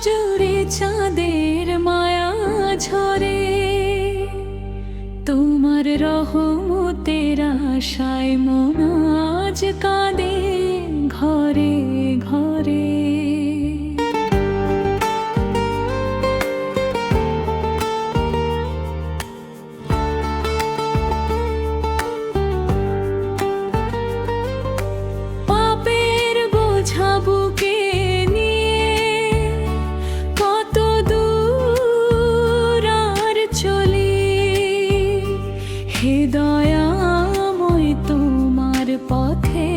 জুড়ে চাঁদের মায়া ঝরে, তোমার রহমতের আশায় মন আজ কাঁদে ঘরে ঘরে। পাপের বোঝা বুকে নিয়ে কত দূর আর চলি, হে দয়াময় তোমার পথে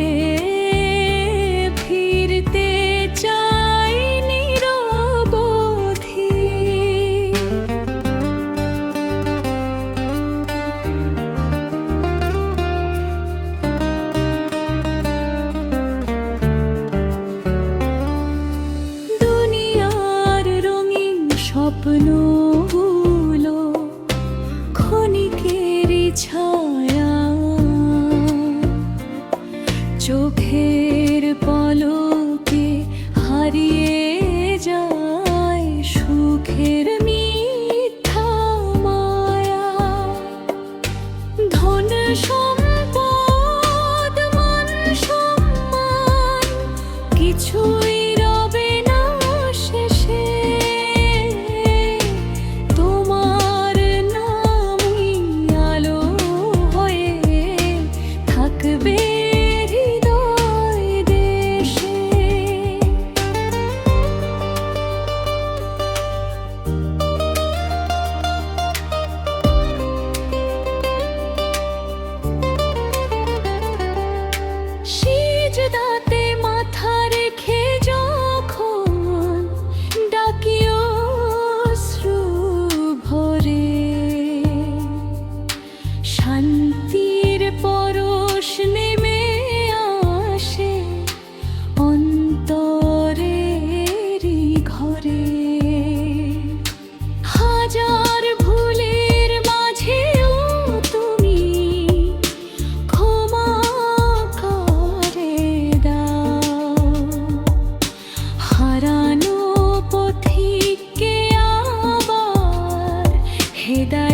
ফিরতে চাই নিরবধি। দুনিয়ার রঙিন স্বপ্নগুলো ক্ষণিকেরই ছায়া, চোখের পলকে হারিয়ে যায় সুখের মিথ্যা মায়া। ধন সম্পদ মান সম্মান কিছুই রবে না শেষে, তোমার নামই আলো হয়ে থাকবে হৃদয় দেশে। সিজদাতে মাথা রেখে যখন ডাকি অশ্রু ভরে, শান্তির পরশ নেমে আসে অন্তরেরই ঘরে। হাজার ভুলের মাঝেও তুমি ক্ষমা করে দাও, হারানো পথিককে আবার হেদায়েত